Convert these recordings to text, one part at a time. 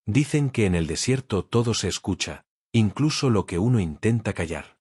Dicen que en el desierto todo se escucha, incluso lo que uno intenta callar.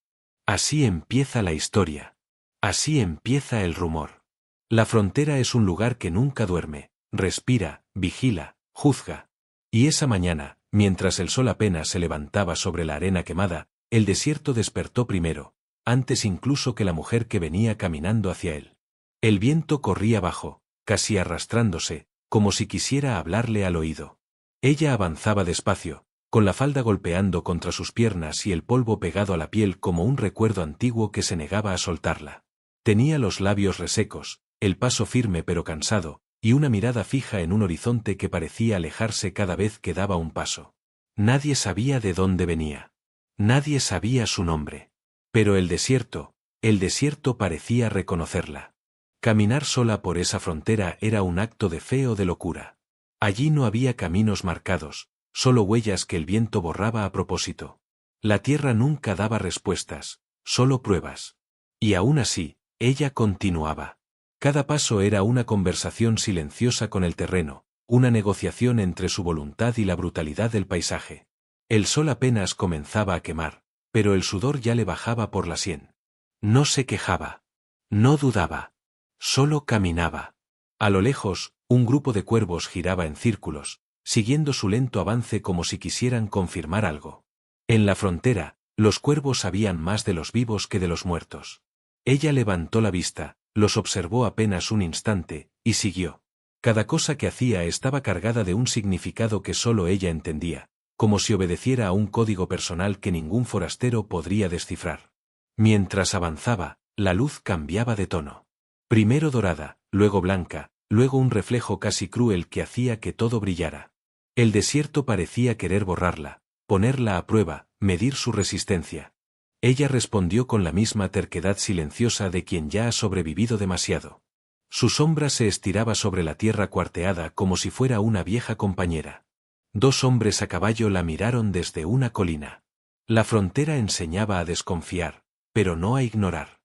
Así empieza la historia. Así empieza el rumor. La frontera es un lugar que nunca duerme, respira, vigila, juzga. Y esa mañana, mientras el sol apenas se levantaba sobre la arena quemada, el desierto despertó primero, antes incluso que la mujer que venía caminando hacia él. El viento corría bajo, casi arrastrándose, como si quisiera hablarle al oído. Ella avanzaba despacio, con la falda golpeando contra sus piernas y el polvo pegado a la piel como un recuerdo antiguo que se negaba a soltarla. Tenía los labios resecos, el paso firme pero cansado, y una mirada fija en un horizonte que parecía alejarse cada vez que daba un paso. Nadie sabía de dónde venía. Nadie sabía su nombre. Pero el desierto parecía reconocerla. Caminar sola por esa frontera era un acto de fe o de locura. Allí no había caminos marcados, solo huellas que el viento borraba a propósito. La tierra nunca daba respuestas, solo pruebas. Y aún así, ella continuaba. Cada paso era una conversación silenciosa con el terreno, una negociación entre su voluntad y la brutalidad del paisaje. El sol apenas comenzaba a quemar, pero el sudor ya le bajaba por la sien. No se quejaba. No dudaba. Solo caminaba. A lo lejos, un grupo de cuervos giraba en círculos, siguiendo su lento avance como si quisieran confirmar algo. En la frontera, los cuervos sabían más de los vivos que de los muertos. Ella levantó la vista, los observó apenas un instante, y siguió. Cada cosa que hacía estaba cargada de un significado que solo ella entendía, como si obedeciera a un código personal que ningún forastero podría descifrar. Mientras avanzaba, la luz cambiaba de tono. Primero dorada, luego blanca, luego un reflejo casi cruel que hacía que todo brillara. El desierto parecía querer borrarla, ponerla a prueba, medir su resistencia. Ella respondió con la misma terquedad silenciosa de quien ya ha sobrevivido demasiado. Su sombra se estiraba sobre la tierra cuarteada como si fuera una vieja compañera. Dos hombres a caballo la miraron desde una colina. La frontera enseñaba a desconfiar, pero no a ignorar.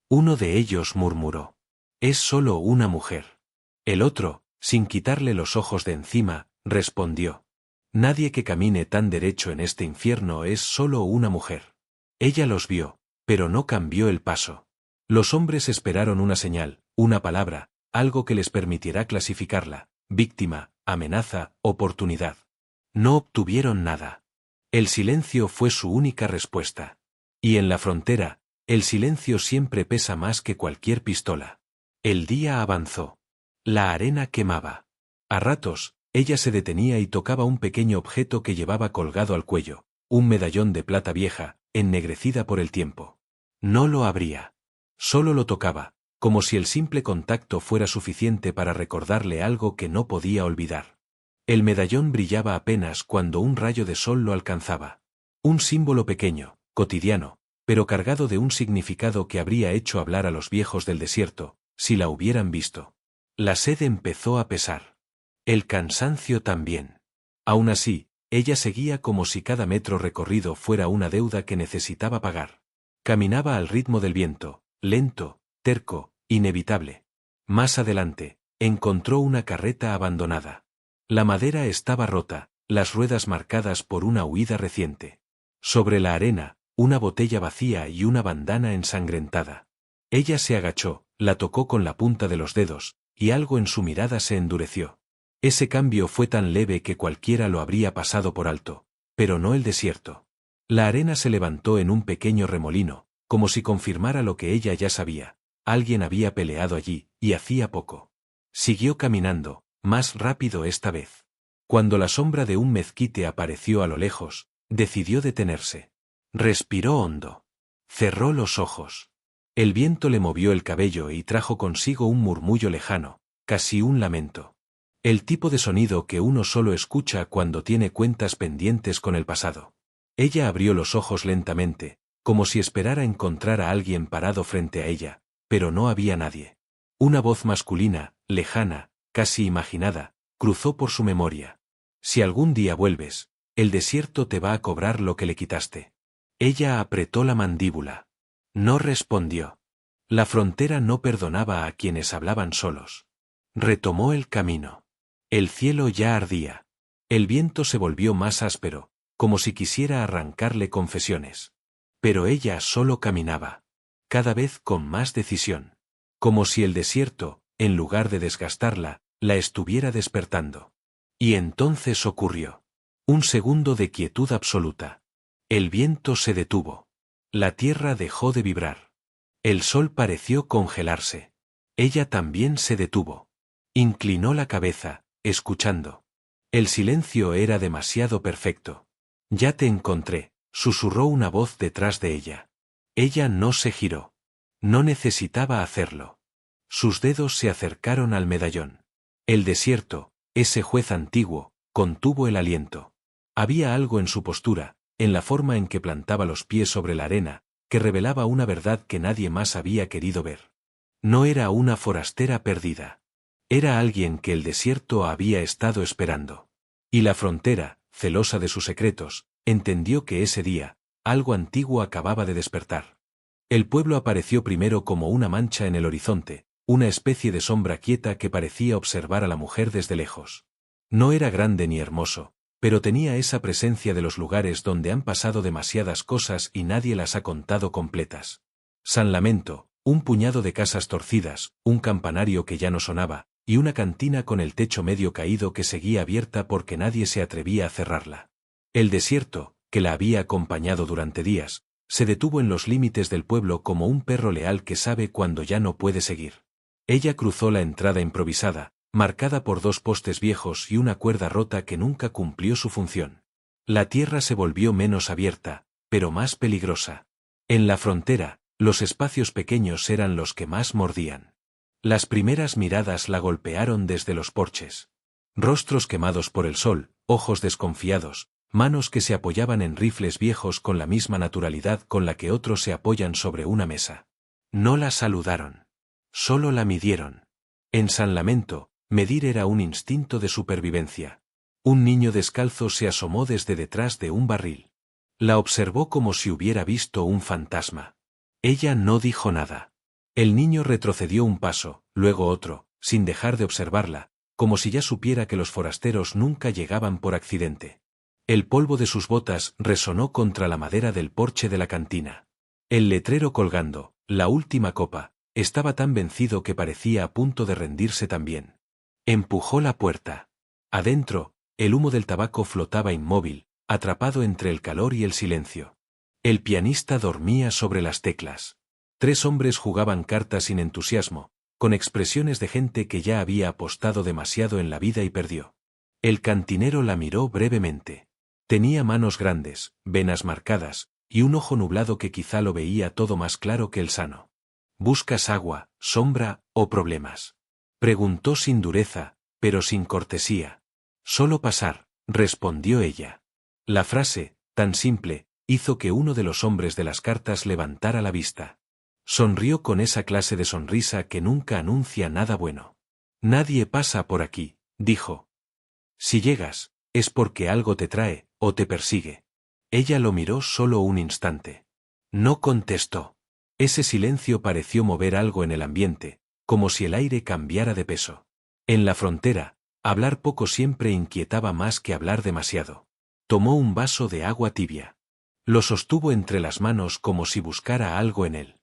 Uno de ellos murmuró: «Es solo una mujer». El otro, sin quitarle los ojos de encima, respondió: «Nadie que camine tan derecho en este infierno es solo una mujer». Ella los vio, pero no cambió el paso. Los hombres esperaron una señal, una palabra, algo que les permitiera clasificarla: víctima, amenaza, oportunidad. No obtuvieron nada. El silencio fue su única respuesta. Y en la frontera, el silencio siempre pesa más que cualquier pistola. El día avanzó. La arena quemaba. A ratos, ella se detenía y tocaba un pequeño objeto que llevaba colgado al cuello, un medallón de plata vieja, ennegrecida por el tiempo. No lo abría. Solo lo tocaba, como si el simple contacto fuera suficiente para recordarle algo que no podía olvidar. El medallón brillaba apenas cuando un rayo de sol lo alcanzaba. Un símbolo pequeño, cotidiano, pero cargado de un significado que habría hecho hablar a los viejos del desierto, si la hubieran visto. La sed empezó a pesar. El cansancio también. Aún así, ella seguía como si cada metro recorrido fuera una deuda que necesitaba pagar. Caminaba al ritmo del viento, lento, terco, inevitable. Más adelante, encontró una carreta abandonada. La madera estaba rota, las ruedas marcadas por una huida reciente. Sobre la arena, una botella vacía y una bandana ensangrentada. Ella se agachó, la tocó con la punta de los dedos, y algo en su mirada se endureció. Ese cambio fue tan leve que cualquiera lo habría pasado por alto, pero no el desierto. La arena se levantó en un pequeño remolino, como si confirmara lo que ella ya sabía: alguien había peleado allí, y hacía poco. Siguió caminando, más rápido esta vez. Cuando la sombra de un mezquite apareció a lo lejos, decidió detenerse. Respiró hondo. Cerró los ojos. El viento le movió el cabello y trajo consigo un murmullo lejano, casi un lamento. El tipo de sonido que uno solo escucha cuando tiene cuentas pendientes con el pasado. Ella abrió los ojos lentamente, como si esperara encontrar a alguien parado frente a ella, pero no había nadie. Una voz masculina, lejana, casi imaginada, cruzó por su memoria. Si algún día vuelves, el desierto te va a cobrar lo que le quitaste. Ella apretó la mandíbula. No respondió. La frontera no perdonaba a quienes hablaban solos. Retomó el camino. El cielo ya ardía. El viento se volvió más áspero, como si quisiera arrancarle confesiones. Pero ella solo caminaba. Cada vez con más decisión. Como si el desierto, en lugar de desgastarla, la estuviera despertando. Y entonces ocurrió. Un segundo de quietud absoluta. El viento se detuvo. La tierra dejó de vibrar. El sol pareció congelarse. Ella también se detuvo. Inclinó la cabeza, escuchando. El silencio era demasiado perfecto. Ya te encontré, susurró una voz detrás de ella. Ella no se giró. No necesitaba hacerlo. Sus dedos se acercaron al medallón. El desierto, ese juez antiguo, contuvo el aliento. Había algo en su postura, en la forma en que plantaba los pies sobre la arena, que revelaba una verdad que nadie más había querido ver. No era una forastera perdida. Era alguien que el desierto había estado esperando. Y la frontera, celosa de sus secretos, entendió que ese día, algo antiguo acababa de despertar. El pueblo apareció primero como una mancha en el horizonte, una especie de sombra quieta que parecía observar a la mujer desde lejos. No era grande ni hermoso, pero tenía esa presencia de los lugares donde han pasado demasiadas cosas y nadie las ha contado completas. San Lamento, un puñado de casas torcidas, un campanario que ya no sonaba, y una cantina con el techo medio caído que seguía abierta porque nadie se atrevía a cerrarla. El desierto, que la había acompañado durante días, se detuvo en los límites del pueblo como un perro leal que sabe cuando ya no puede seguir. Ella cruzó la entrada improvisada, marcada por 2 postes viejos y una cuerda rota que nunca cumplió su función. La tierra se volvió menos abierta, pero más peligrosa. En la frontera, los espacios pequeños eran los que más mordían. Las primeras miradas la golpearon desde los porches. Rostros quemados por el sol, ojos desconfiados, manos que se apoyaban en rifles viejos con la misma naturalidad con la que otros se apoyan sobre una mesa. No la saludaron. Solo la midieron. En San Lamento, medir era un instinto de supervivencia. Un niño descalzo se asomó desde detrás de un barril. La observó como si hubiera visto un fantasma. Ella no dijo nada. El niño retrocedió un paso, luego otro, sin dejar de observarla, como si ya supiera que los forasteros nunca llegaban por accidente. El polvo de sus botas resonó contra la madera del porche de la cantina. El letrero colgando, la última copa, estaba tan vencido que parecía a punto de rendirse también. Empujó la puerta. Adentro, el humo del tabaco flotaba inmóvil, atrapado entre el calor y el silencio. El pianista dormía sobre las teclas. 3 hombres jugaban cartas sin entusiasmo, con expresiones de gente que ya había apostado demasiado en la vida y perdió. El cantinero la miró brevemente. Tenía manos grandes, venas marcadas, y un ojo nublado que quizá lo veía todo más claro que el sano. ¿Buscas agua, sombra o problemas? Preguntó sin dureza, pero sin cortesía. Solo pasar, respondió ella. La frase, tan simple, hizo que uno de los hombres de las cartas levantara la vista. Sonrió con esa clase de sonrisa que nunca anuncia nada bueno. Nadie pasa por aquí, dijo. Si llegas, es porque algo te trae, o te persigue. Ella lo miró solo un instante. No contestó. Ese silencio pareció mover algo en el ambiente, como si el aire cambiara de peso. En la frontera, hablar poco siempre inquietaba más que hablar demasiado. Tomó un vaso de agua tibia. Lo sostuvo entre las manos como si buscara algo en él.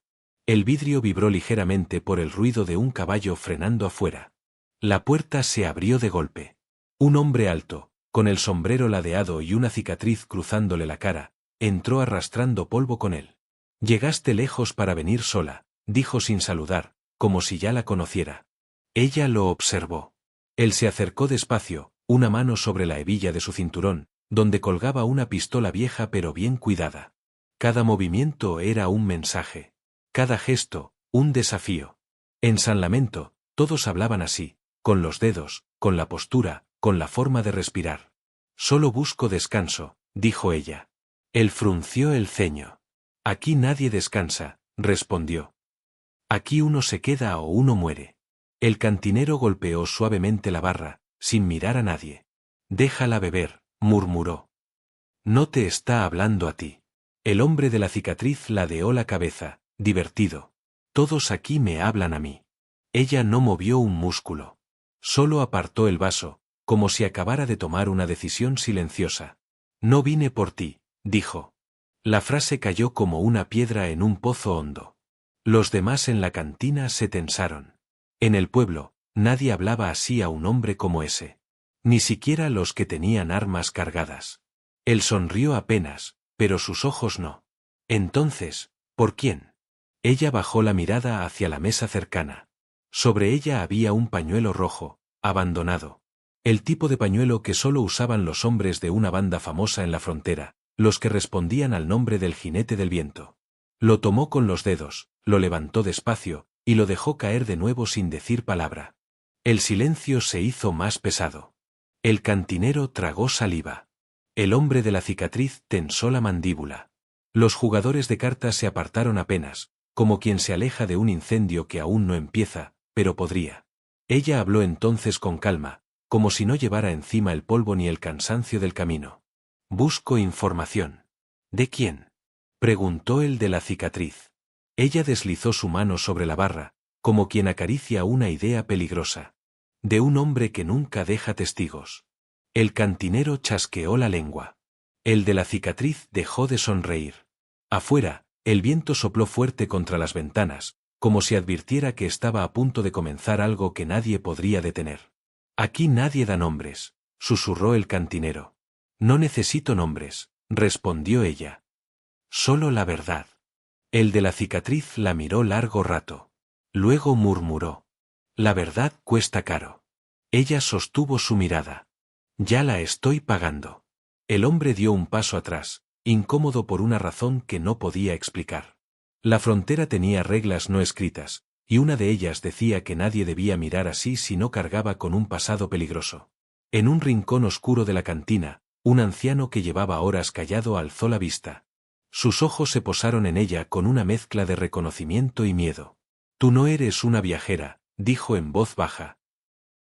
El vidrio vibró ligeramente por el ruido de un caballo frenando afuera. La puerta se abrió de golpe. Un hombre alto, con el sombrero ladeado y una cicatriz cruzándole la cara, entró arrastrando polvo con él. Llegaste lejos para venir sola, dijo sin saludar, como si ya la conociera. Ella lo observó. Él se acercó despacio, una mano sobre la hebilla de su cinturón, donde colgaba una pistola vieja pero bien cuidada. Cada movimiento era un mensaje. Cada gesto, un desafío. En San Lamento, todos hablaban así, con los dedos, con la postura, con la forma de respirar. Solo busco descanso, dijo ella. Él frunció el ceño. Aquí nadie descansa, respondió. Aquí uno se queda o uno muere. El cantinero golpeó suavemente la barra, sin mirar a nadie. Déjala beber, murmuró. No te está hablando a ti. El hombre de la cicatriz ladeó la cabeza, divertido. Todos aquí me hablan a mí. Ella no movió un músculo. Solo apartó el vaso, como si acabara de tomar una decisión silenciosa. No vine por ti, dijo. La frase cayó como una piedra en un pozo hondo. Los demás en la cantina se tensaron. En el pueblo, nadie hablaba así a un hombre como ese. Ni siquiera los que tenían armas cargadas. Él sonrió apenas, pero sus ojos no. Entonces, ¿por quién? Ella bajó la mirada hacia la mesa cercana. Sobre ella había un pañuelo rojo, abandonado. El tipo de pañuelo que solo usaban los hombres de una banda famosa en la frontera, los que respondían al nombre del jinete del viento. Lo tomó con los dedos, lo levantó despacio, y lo dejó caer de nuevo sin decir palabra. El silencio se hizo más pesado. El cantinero tragó saliva. El hombre de la cicatriz tensó la mandíbula. Los jugadores de cartas se apartaron apenas, como quien se aleja de un incendio que aún no empieza, pero podría. Ella habló entonces con calma, como si no llevara encima el polvo ni el cansancio del camino. Busco información. ¿De quién? Preguntó el de la cicatriz. Ella deslizó su mano sobre la barra, como quien acaricia una idea peligrosa. De un hombre que nunca deja testigos. El cantinero chasqueó la lengua. El de la cicatriz dejó de sonreír. Afuera, el viento sopló fuerte contra las ventanas, como si advirtiera que estaba a punto de comenzar algo que nadie podría detener. Aquí nadie da nombres, susurró el cantinero. No necesito nombres, respondió ella. Solo la verdad. El de la cicatriz la miró largo rato. Luego murmuró. La verdad cuesta caro. Ella sostuvo su mirada. Ya la estoy pagando. El hombre dio un paso atrás, incómodo por una razón que no podía explicar. La frontera tenía reglas no escritas, y una de ellas decía que nadie debía mirar así si no cargaba con un pasado peligroso. En un rincón oscuro de la cantina, un anciano que llevaba horas callado alzó la vista. Sus ojos se posaron en ella con una mezcla de reconocimiento y miedo. Tú no eres una viajera, dijo en voz baja.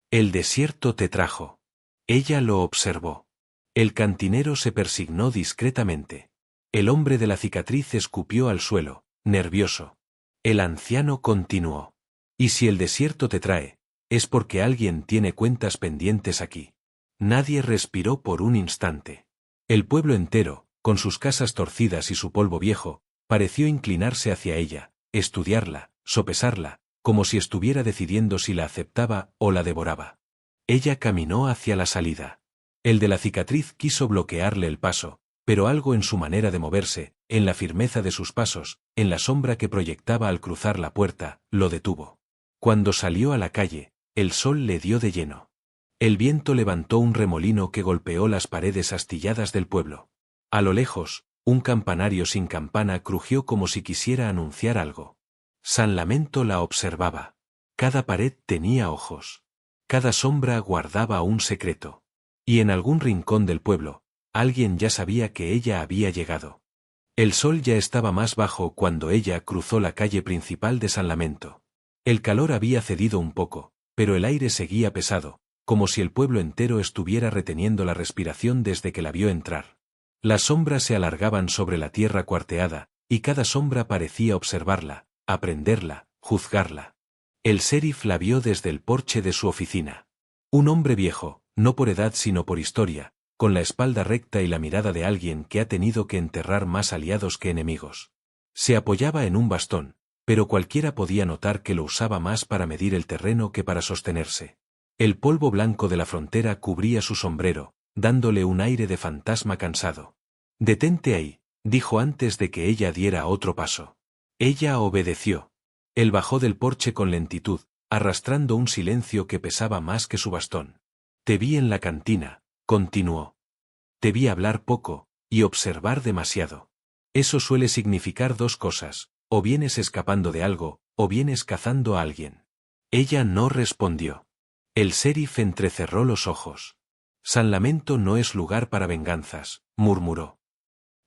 El desierto te trajo. Ella lo observó. El cantinero se persignó discretamente. El hombre de la cicatriz escupió al suelo, nervioso. El anciano continuó. Y si el desierto te trae, es porque alguien tiene cuentas pendientes aquí. Nadie respiró por un instante. El pueblo entero, con sus casas torcidas y su polvo viejo, pareció inclinarse hacia ella, estudiarla, sopesarla, como si estuviera decidiendo si la aceptaba o la devoraba. Ella caminó hacia la salida. El de la cicatriz quiso bloquearle el paso, pero algo en su manera de moverse, en la firmeza de sus pasos, en la sombra que proyectaba al cruzar la puerta, lo detuvo. Cuando salió a la calle, el sol le dio de lleno. El viento levantó un remolino que golpeó las paredes astilladas del pueblo. A lo lejos, un campanario sin campana crujió como si quisiera anunciar algo. San Lamento la observaba. Cada pared tenía ojos. Cada sombra guardaba un secreto. Y en algún rincón del pueblo, alguien ya sabía que ella había llegado. El sol ya estaba más bajo cuando ella cruzó la calle principal de San Lamento. El calor había cedido un poco, pero el aire seguía pesado, como si el pueblo entero estuviera reteniendo la respiración desde que la vio entrar. Las sombras se alargaban sobre la tierra cuarteada, y cada sombra parecía observarla, aprenderla, juzgarla. El sheriff la vio desde el porche de su oficina. Un hombre viejo, no por edad sino por historia, con la espalda recta y la mirada de alguien que ha tenido que enterrar más aliados que enemigos. Se apoyaba en un bastón, pero cualquiera podía notar que lo usaba más para medir el terreno que para sostenerse. El polvo blanco de la frontera cubría su sombrero, dándole un aire de fantasma cansado. «Detente ahí», dijo antes de que ella diera otro paso. Ella obedeció. Él bajó del porche con lentitud, arrastrando un silencio que pesaba más que su bastón. «Te vi en la cantina», continuó. «Te vi hablar poco, y observar demasiado. Eso suele significar dos cosas, o vienes escapando de algo, o vienes cazando a alguien». Ella no respondió. El sheriff entrecerró los ojos. «San Lamento no es lugar para venganzas», murmuró.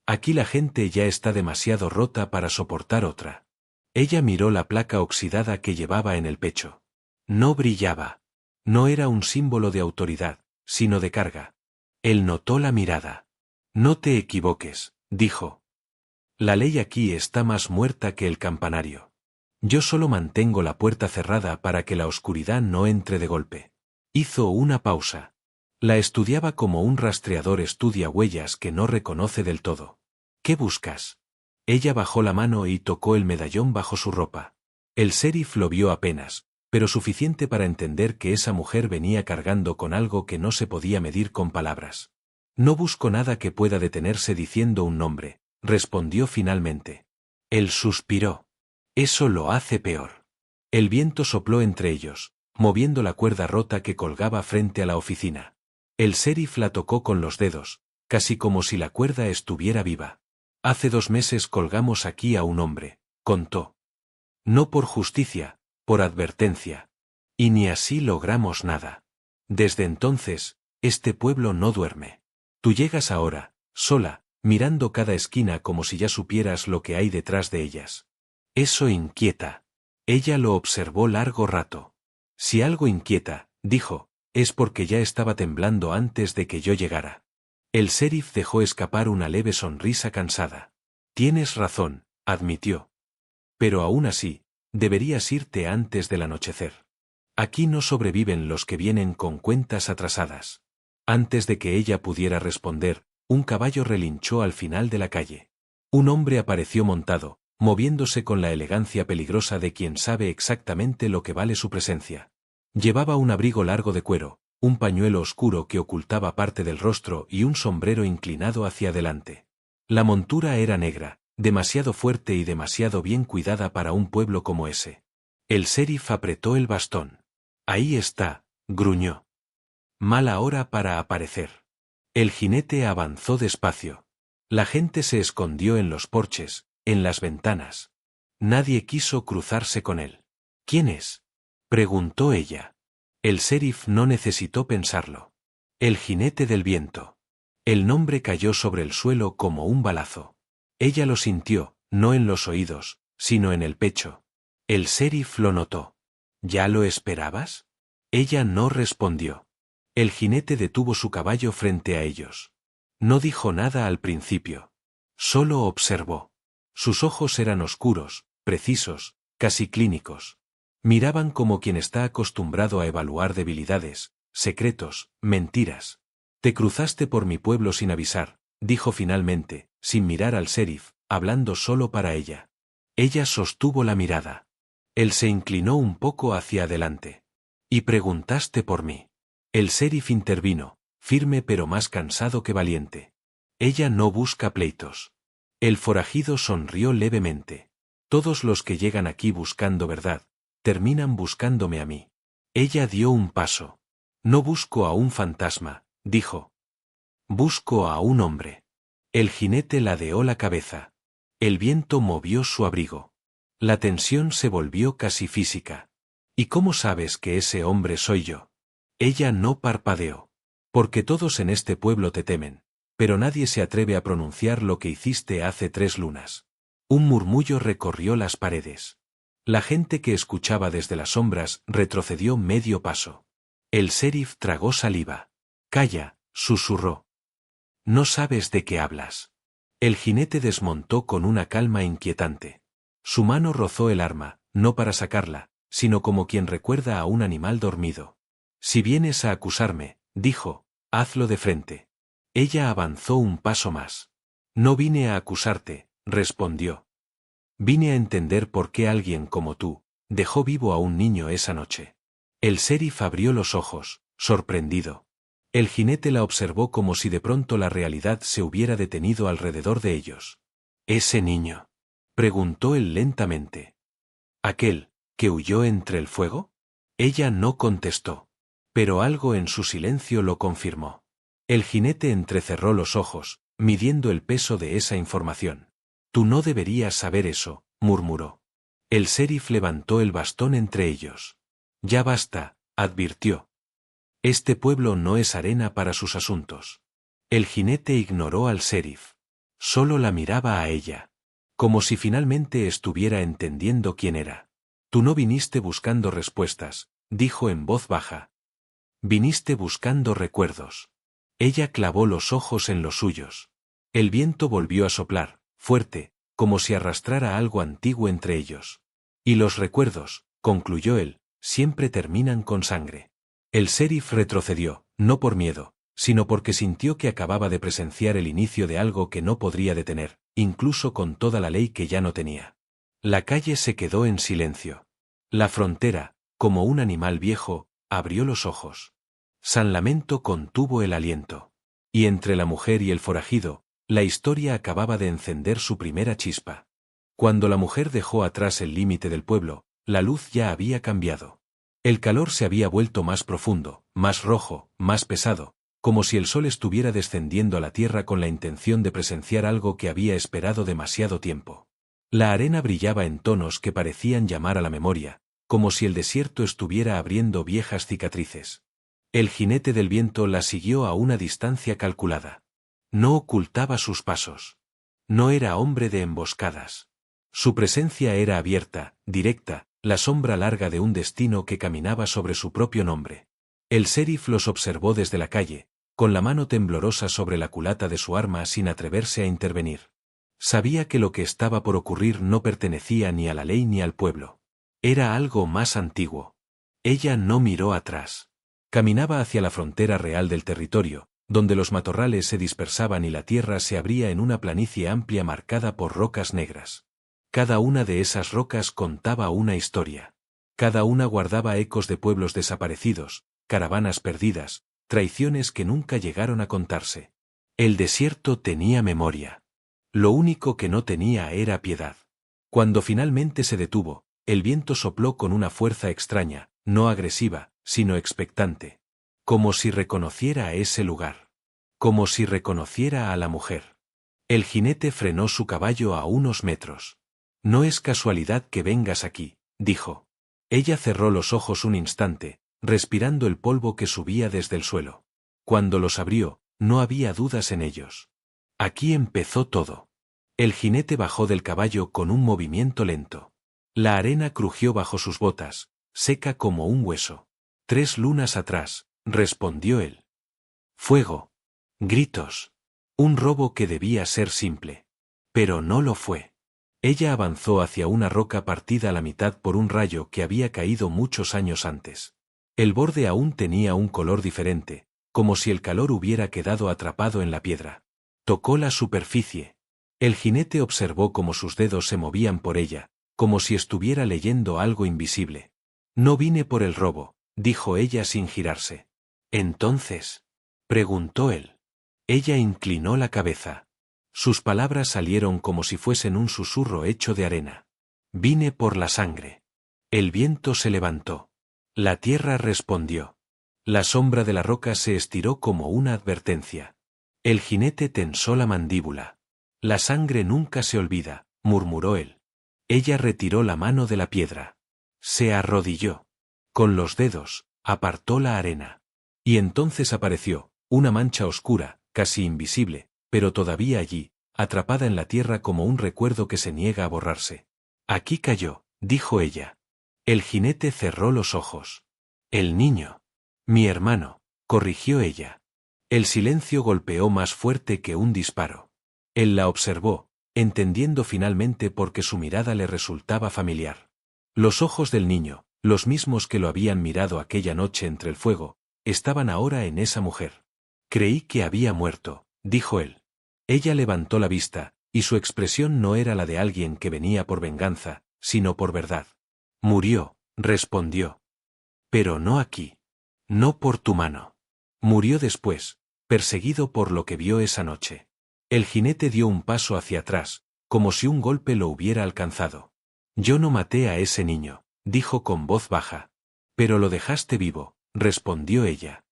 «Aquí la gente ya está demasiado rota para soportar otra». Ella miró la placa oxidada que llevaba en el pecho. No brillaba. No era un símbolo de autoridad, sino de carga. Él notó la mirada. «No te equivoques», dijo. «La ley aquí está más muerta que el campanario. Yo solo mantengo la puerta cerrada para que la oscuridad no entre de golpe». Hizo una pausa. La estudiaba como un rastreador estudia huellas que no reconoce del todo. ¿Qué buscas? Ella bajó la mano y tocó el medallón bajo su ropa. El sheriff lo vio apenas, pero suficiente para entender que esa mujer venía cargando con algo que no se podía medir con palabras. No busco nada que pueda detenerse diciendo un nombre, respondió finalmente. Él suspiró. Eso lo hace peor. El viento sopló entre ellos, moviendo la cuerda rota que colgaba frente a la oficina. El sheriff la tocó con los dedos, casi como si la cuerda estuviera viva. Hace 2 meses colgamos aquí a un hombre, contó. No por justicia, por advertencia. Y ni así logramos nada. Desde entonces, este pueblo no duerme. Tú llegas ahora, sola, mirando cada esquina como si ya supieras lo que hay detrás de ellas. Eso inquieta. Ella lo observó largo rato. Si algo inquieta, dijo, es porque ya estaba temblando antes de que yo llegara. El sheriff dejó escapar una leve sonrisa cansada. Tienes razón, admitió. Pero aún así, deberías irte antes del anochecer. Aquí no sobreviven los que vienen con cuentas atrasadas. Antes de que ella pudiera responder, un caballo relinchó al final de la calle. Un hombre apareció montado, moviéndose con la elegancia peligrosa de quien sabe exactamente lo que vale su presencia. Llevaba un abrigo largo de cuero, un pañuelo oscuro que ocultaba parte del rostro y un sombrero inclinado hacia adelante. La montura era negra, demasiado fuerte y demasiado bien cuidada para un pueblo como ese. El sheriff apretó el bastón. Ahí está, gruñó. Mala hora para aparecer. El jinete avanzó despacio. La gente se escondió en los porches, en las ventanas. Nadie quiso cruzarse con él. ¿Quién es?, preguntó ella. El sheriff no necesitó pensarlo. El jinete del viento. El nombre cayó sobre el suelo como un balazo. Ella lo sintió, no en los oídos, sino en el pecho. El sheriff lo notó. ¿Ya lo esperabas? Ella no respondió. El jinete detuvo su caballo frente a ellos. No dijo nada al principio. Solo observó. Sus ojos eran oscuros, precisos, casi clínicos. Miraban como quien está acostumbrado a evaluar debilidades, secretos, mentiras. Te cruzaste por mi pueblo sin avisar, dijo finalmente, sin mirar al sheriff, hablando solo para ella. Ella sostuvo la mirada. Él se inclinó un poco hacia adelante. Y preguntaste por mí. El sheriff intervino, firme pero más cansado que valiente. Ella no busca pleitos. El forajido sonrió levemente. Todos los que llegan aquí buscando verdad, terminan buscándome a mí. Ella dio un paso. No busco a un fantasma, dijo. Busco a un hombre. El jinete ladeó la cabeza. El viento movió su abrigo. La tensión se volvió casi física. ¿Y cómo sabes que ese hombre soy yo? Ella no parpadeó. Porque todos en este pueblo te temen, pero nadie se atreve a pronunciar lo que hiciste hace 3 lunas. Un murmullo recorrió las paredes. La gente que escuchaba desde las sombras retrocedió medio paso. El sheriff tragó saliva. Calla, susurró. No sabes de qué hablas. El jinete desmontó con una calma inquietante. Su mano rozó el arma, no para sacarla, sino como quien recuerda a un animal dormido. Si vienes a acusarme, dijo, hazlo de frente. Ella avanzó un paso más. No vine a acusarte, respondió. Vine a entender por qué alguien como tú dejó vivo a un niño esa noche. El sheriff abrió los ojos, sorprendido. El jinete la observó como si de pronto la realidad se hubiera detenido alrededor de ellos. ¿Ese niño?, preguntó él lentamente. ¿Aquel que huyó entre el fuego? Ella no contestó, pero algo en su silencio lo confirmó. El jinete entrecerró los ojos, midiendo el peso de esa información. Tú no deberías saber eso, murmuró. El sheriff levantó el bastón entre ellos. Ya basta, advirtió. Este pueblo no es arena para sus asuntos. El jinete ignoró al sheriff. Solo la miraba a ella. Como si finalmente estuviera entendiendo quién era. Tú no viniste buscando respuestas, dijo en voz baja. Viniste buscando recuerdos. Ella clavó los ojos en los suyos. El viento volvió a soplar, fuerte, como si arrastrara algo antiguo entre ellos. Y los recuerdos, concluyó él, siempre terminan con sangre. El sheriff retrocedió, no por miedo, sino porque sintió que acababa de presenciar el inicio de algo que no podría detener, incluso con toda la ley que ya no tenía. La calle se quedó en silencio. La frontera, como un animal viejo, abrió los ojos. San Lamento contuvo el aliento. Y entre la mujer y el forajido, la historia acababa de encender su primera chispa. Cuando la mujer dejó atrás el límite del pueblo, la luz ya había cambiado. El calor se había vuelto más profundo, más rojo, más pesado, como si el sol estuviera descendiendo a la tierra con la intención de presenciar algo que había esperado demasiado tiempo. La arena brillaba en tonos que parecían llamar a la memoria, como si el desierto estuviera abriendo viejas cicatrices. El jinete del viento la siguió a una distancia calculada. No ocultaba sus pasos. No era hombre de emboscadas. Su presencia era abierta, directa, la sombra larga de un destino que caminaba sobre su propio nombre. El sheriff los observó desde la calle, con la mano temblorosa sobre la culata de su arma sin atreverse a intervenir. Sabía que lo que estaba por ocurrir no pertenecía ni a la ley ni al pueblo. Era algo más antiguo. Ella no miró atrás. Caminaba hacia la frontera real del territorio, donde los matorrales se dispersaban y la tierra se abría en una planicie amplia marcada por rocas negras. Cada una de esas rocas contaba una historia. Cada una guardaba ecos de pueblos desaparecidos, caravanas perdidas, traiciones que nunca llegaron a contarse. El desierto tenía memoria. Lo único que no tenía era piedad. Cuando finalmente se detuvo, el viento sopló con una fuerza extraña, no agresiva, sino expectante. Como si reconociera a ese lugar. Como si reconociera a la mujer. El jinete frenó su caballo a unos metros. No es casualidad que vengas aquí, dijo. Ella cerró los ojos un instante, respirando el polvo que subía desde el suelo. Cuando los abrió, no había dudas en ellos. Aquí empezó todo. El jinete bajó del caballo con un movimiento lento. La arena crujió bajo sus botas, seca como un hueso. 3 lunas atrás, respondió él. Fuego. Gritos. Un robo que debía ser simple. Pero no lo fue. Ella avanzó hacia una roca partida a la mitad por un rayo que había caído muchos años antes. El borde aún tenía un color diferente, como si el calor hubiera quedado atrapado en la piedra. Tocó la superficie. El jinete observó cómo sus dedos se movían por ella, como si estuviera leyendo algo invisible. No vine por el robo, dijo ella sin girarse. Entonces, preguntó él. Ella inclinó la cabeza. Sus palabras salieron como si fuesen un susurro hecho de arena. Vine por la sangre. El viento se levantó. La tierra respondió. La sombra de la roca se estiró como una advertencia. El jinete tensó la mandíbula. La sangre nunca se olvida, murmuró él. Ella retiró la mano de la piedra. Se arrodilló. Con los dedos, apartó la arena. Y entonces apareció, una mancha oscura, casi invisible, pero todavía allí, atrapada en la tierra como un recuerdo que se niega a borrarse. Aquí cayó, dijo ella. El jinete cerró los ojos. El niño. Mi hermano, corrigió ella. El silencio golpeó más fuerte que un disparo. Él la observó, entendiendo finalmente por qué su mirada le resultaba familiar. Los ojos del niño, los mismos que lo habían mirado aquella noche entre el fuego, estaban ahora en esa mujer. Creí que había muerto, dijo él. Ella levantó la vista, y su expresión no era la de alguien que venía por venganza, sino por verdad. Murió, respondió. Pero no aquí. No por tu mano. Murió después, perseguido por lo que vio esa noche. El jinete dio un paso hacia atrás, como si un golpe lo hubiera alcanzado. Yo no maté a ese niño, dijo con voz baja. Pero lo dejaste vivo, respondió ella.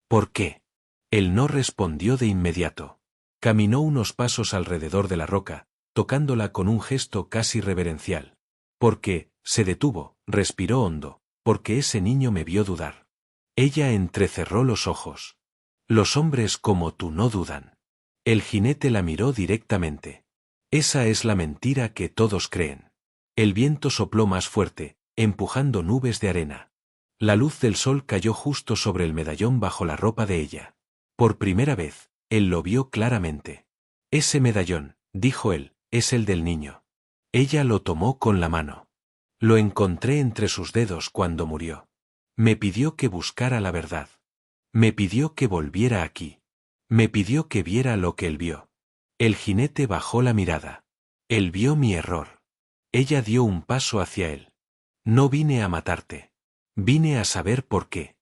¿Por qué? Él no respondió de inmediato. Caminó unos pasos alrededor de la roca, tocándola con un gesto casi reverencial. Porque, se detuvo, respiró hondo, porque ese niño me vio dudar. Ella entrecerró los ojos. Los hombres como tú no dudan. El jinete la miró directamente. Esa es la mentira que todos creen. El viento sopló más fuerte, empujando nubes de arena. La luz del sol cayó justo sobre el medallón bajo la ropa de ella. Por primera vez, él lo vio claramente. Ese medallón, dijo él, es el del niño. Ella lo tomó con la mano. Lo encontré entre sus dedos cuando murió. Me pidió que buscara la verdad. Me pidió que volviera aquí. Me pidió que viera lo que él vio. El jinete bajó la mirada. Él vio mi error. Ella dio un paso hacia él. No vine a matarte. Vine a saber por qué.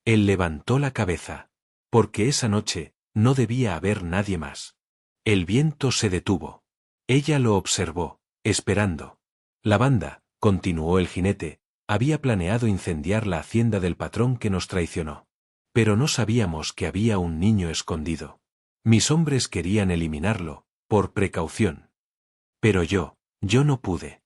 Él levantó la cabeza. Porque esa noche, no debía haber nadie más. El viento se detuvo. Ella lo observó, esperando. La banda, continuó el jinete, había planeado incendiar la hacienda del patrón que nos traicionó. Pero no sabíamos que había un niño escondido. Mis hombres querían eliminarlo, por precaución. Pero yo no pude.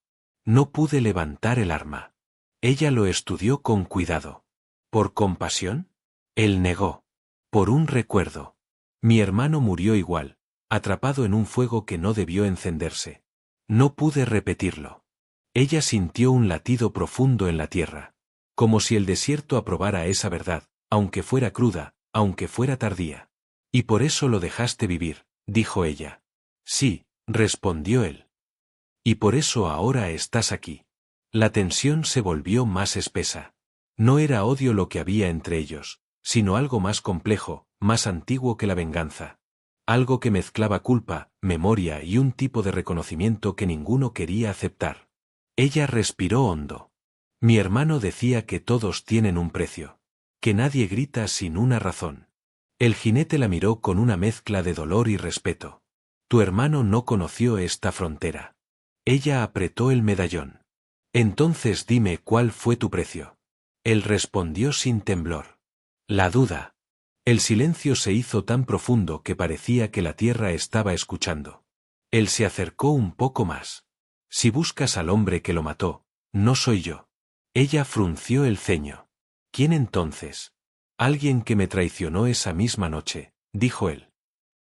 No pude levantar el arma. Ella lo estudió con cuidado. ¿Por compasión? Él negó. Por un recuerdo. Mi hermano murió igual, atrapado en un fuego que no debió encenderse. No pude repetirlo. Ella sintió un latido profundo en la tierra. Como si el desierto aprobara esa verdad, aunque fuera cruda, aunque fuera tardía. Y por eso lo dejaste vivir, dijo ella. Sí, respondió él. Y por eso ahora estás aquí. La tensión se volvió más espesa. No era odio lo que había entre ellos, sino algo más complejo, más antiguo que la venganza. Algo que mezclaba culpa, memoria y un tipo de reconocimiento que ninguno quería aceptar. Ella respiró hondo. Mi hermano decía que todos tienen un precio. Que nadie grita sin una razón. El jinete la miró con una mezcla de dolor y respeto. Tu hermano no conoció esta frontera. Ella apretó el medallón. Entonces dime cuál fue tu precio. Él respondió sin temblor. La duda. El silencio se hizo tan profundo que parecía que la tierra estaba escuchando. Él se acercó un poco más. Si buscas al hombre que lo mató, no soy yo. Ella frunció el ceño. ¿Quién entonces? Alguien que me traicionó esa misma noche, dijo él.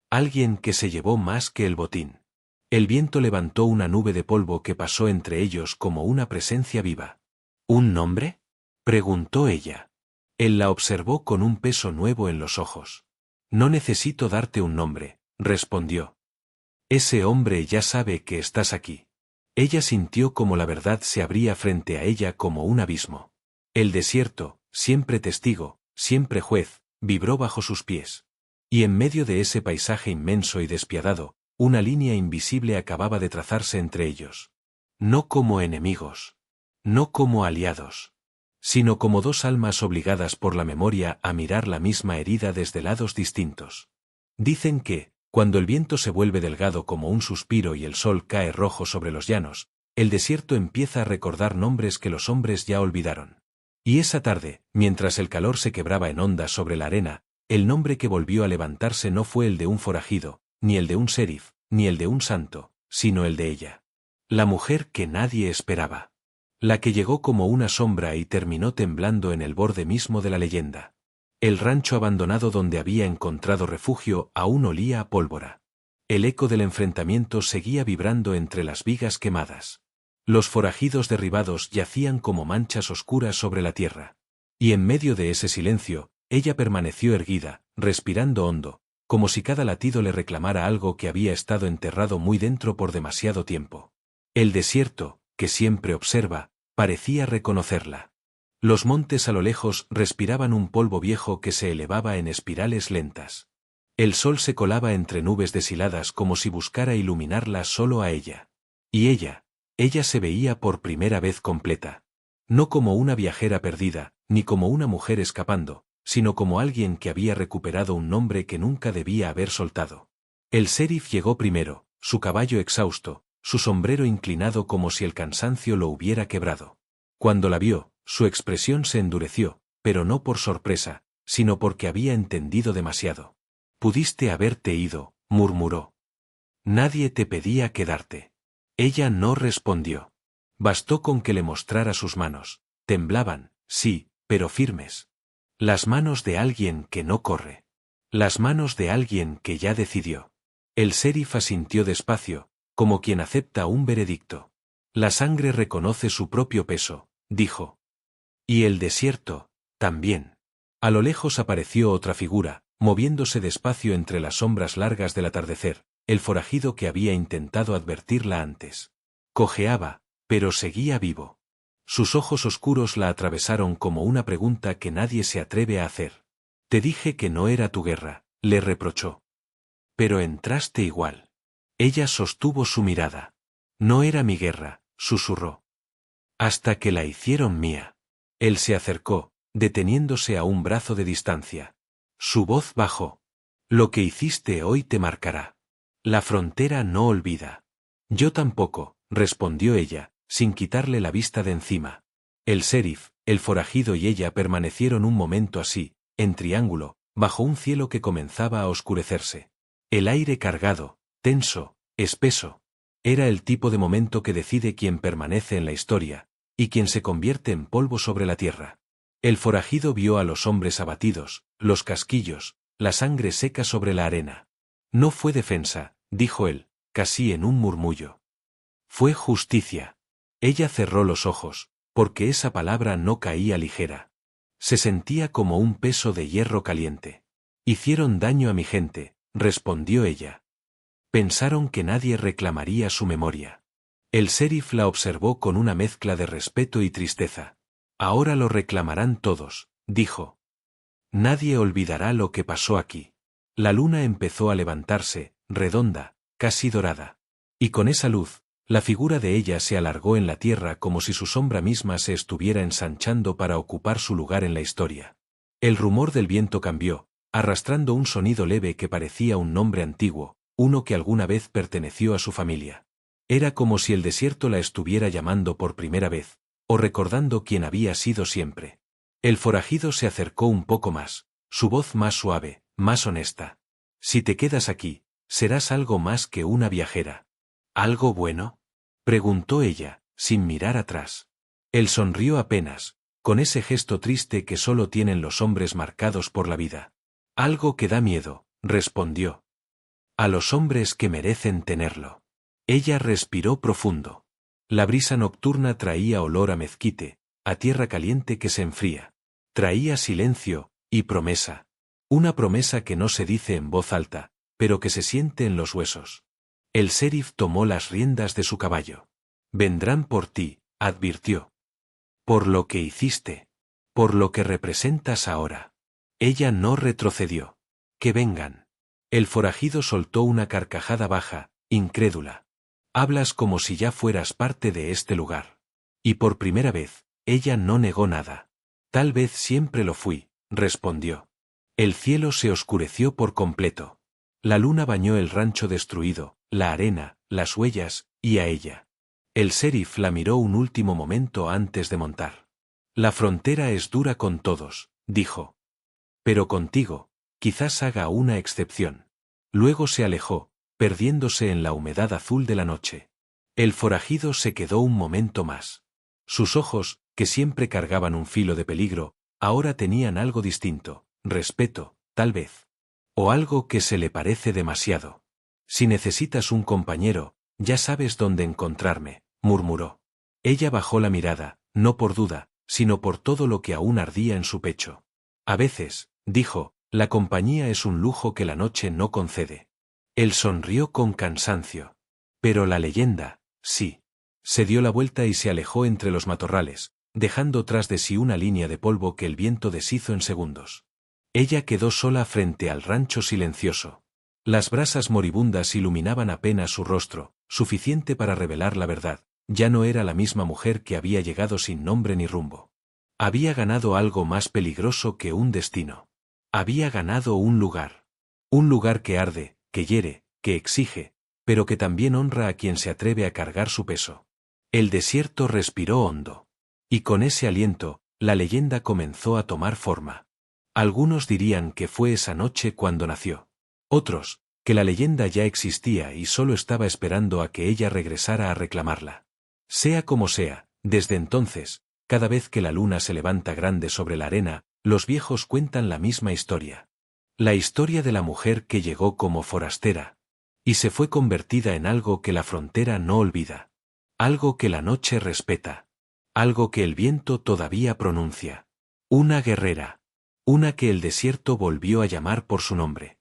Alguien que se llevó más que el botín. El viento levantó una nube de polvo que pasó entre ellos como una presencia viva. ¿Un nombre? Preguntó ella. Él la observó con un peso nuevo en los ojos. No necesito darte un nombre, respondió. Ese hombre ya sabe que estás aquí. Ella sintió como la verdad se abría frente a ella como un abismo. El desierto, siempre testigo, siempre juez, vibró bajo sus pies. Y en medio de ese paisaje inmenso y despiadado, una línea invisible acababa de trazarse entre ellos. No como enemigos. No como aliados. Sino como dos almas obligadas por la memoria a mirar la misma herida desde lados distintos. Dicen que, cuando el viento se vuelve delgado como un suspiro y el sol cae rojo sobre los llanos, el desierto empieza a recordar nombres que los hombres ya olvidaron. Y esa tarde, mientras el calor se quebraba en ondas sobre la arena, el nombre que volvió a levantarse no fue el de un forajido, ni el de un sheriff, ni el de un santo, sino el de ella. La mujer que nadie esperaba. La que llegó como una sombra y terminó temblando en el borde mismo de la leyenda. El rancho abandonado donde había encontrado refugio aún olía a pólvora. El eco del enfrentamiento seguía vibrando entre las vigas quemadas. Los forajidos derribados yacían como manchas oscuras sobre la tierra. Y en medio de ese silencio, ella permaneció erguida, respirando hondo, como si cada latido le reclamara algo que había estado enterrado muy dentro por demasiado tiempo. El desierto, que siempre observa, parecía reconocerla. Los montes a lo lejos respiraban un polvo viejo que se elevaba en espirales lentas. El sol se colaba entre nubes deshiladas como si buscara iluminarla solo a ella. Y ella se veía por primera vez completa. No como una viajera perdida, ni como una mujer escapando, sino como alguien que había recuperado un nombre que nunca debía haber soltado. El sheriff llegó primero, su caballo exhausto, su sombrero inclinado como si el cansancio lo hubiera quebrado. Cuando la vio, su expresión se endureció, pero no por sorpresa, sino porque había entendido demasiado. Pudiste haberte ido, murmuró. Nadie te pedía quedarte. Ella no respondió. Bastó con que le mostrara sus manos. Temblaban, sí, pero firmes. Las manos de alguien que no corre. Las manos de alguien que ya decidió. El sheriff asintió despacio, como quien acepta un veredicto. La sangre reconoce su propio peso, dijo. Y el desierto, también. A lo lejos apareció otra figura, moviéndose despacio entre las sombras largas del atardecer, el forajido que había intentado advertirla antes. Cojeaba, pero seguía vivo. Sus ojos oscuros la atravesaron como una pregunta que nadie se atreve a hacer. Te dije que no era tu guerra, le reprochó. Pero entraste igual. Ella sostuvo su mirada. No era mi guerra, susurró. Hasta que la hicieron mía. Él se acercó, deteniéndose a un brazo de distancia. Su voz bajó. Lo que hiciste hoy te marcará. La frontera no olvida. Yo tampoco, respondió ella, sin quitarle la vista de encima. El sheriff, el forajido y ella permanecieron un momento así, en triángulo, bajo un cielo que comenzaba a oscurecerse. El aire cargado, tenso, espeso. Era el tipo de momento que decide quién permanece en la historia, y quién se convierte en polvo sobre la tierra. El forajido vio a los hombres abatidos, los casquillos, la sangre seca sobre la arena. No fue defensa, dijo él, casi en un murmullo. Fue justicia. Ella cerró los ojos, porque esa palabra no caía ligera. Se sentía como un peso de hierro caliente. Hicieron daño a mi gente, respondió ella. Pensaron que nadie reclamaría su memoria. El sheriff la observó con una mezcla de respeto y tristeza. Ahora lo reclamarán todos, dijo. Nadie olvidará lo que pasó aquí. La luna empezó a levantarse, redonda, casi dorada. Y con esa luz, la figura de ella se alargó en la tierra como si su sombra misma se estuviera ensanchando para ocupar su lugar en la historia. El rumor del viento cambió, arrastrando un sonido leve que parecía un nombre antiguo, uno que alguna vez perteneció a su familia. Era como si el desierto la estuviera llamando por primera vez, o recordando quién había sido siempre. El forajido se acercó un poco más, su voz más suave, más honesta. Si te quedas aquí, serás algo más que una viajera. ¿Algo bueno? Preguntó ella, sin mirar atrás. Él sonrió apenas, con ese gesto triste que solo tienen los hombres marcados por la vida. Algo que da miedo, respondió. A los hombres que merecen tenerlo. Ella respiró profundo. La brisa nocturna traía olor a mezquite, a tierra caliente que se enfría. Traía silencio, y promesa. Una promesa que no se dice en voz alta, pero que se siente en los huesos. El sheriff tomó las riendas de su caballo. Vendrán por ti, advirtió. Por lo que hiciste. Por lo que representas ahora. Ella no retrocedió. Que vengan. El forajido soltó una carcajada baja, incrédula. Hablas como si ya fueras parte de este lugar. Y por primera vez, ella no negó nada. Tal vez siempre lo fui, respondió. El cielo se oscureció por completo. La luna bañó el rancho destruido, la arena, las huellas, y a ella. El sheriff la miró un último momento antes de montar. La frontera es dura con todos, dijo. Pero contigo, quizás haga una excepción. Luego se alejó, perdiéndose en la humedad azul de la noche. El forajido se quedó un momento más. Sus ojos, que siempre cargaban un filo de peligro, ahora tenían algo distinto, respeto, tal vez. O algo que se le parece demasiado. Si necesitas un compañero, ya sabes dónde encontrarme, murmuró. Ella bajó la mirada, no por duda, sino por todo lo que aún ardía en su pecho. A veces, dijo, la compañía es un lujo que la noche no concede. Él sonrió con cansancio. Pero la leyenda, sí. Se dio la vuelta y se alejó entre los matorrales, dejando tras de sí una línea de polvo que el viento deshizo en segundos. Ella quedó sola frente al rancho silencioso. Las brasas moribundas iluminaban apenas su rostro, suficiente para revelar la verdad. Ya no era la misma mujer que había llegado sin nombre ni rumbo. Había ganado algo más peligroso que un destino. Había ganado un lugar. Un lugar que arde, que hiere, que exige, pero que también honra a quien se atreve a cargar su peso. El desierto respiró hondo. Y con ese aliento, la leyenda comenzó a tomar forma. Algunos dirían que fue esa noche cuando nació. Otros, que la leyenda ya existía y solo estaba esperando a que ella regresara a reclamarla. Sea como sea, desde entonces, cada vez que la luna se levanta grande sobre la arena, los viejos cuentan la misma historia. La historia de la mujer que llegó como forastera. Y se fue convertida en algo que la frontera no olvida. Algo que la noche respeta. Algo que el viento todavía pronuncia. Una guerrera. Una que el desierto volvió a llamar por su nombre.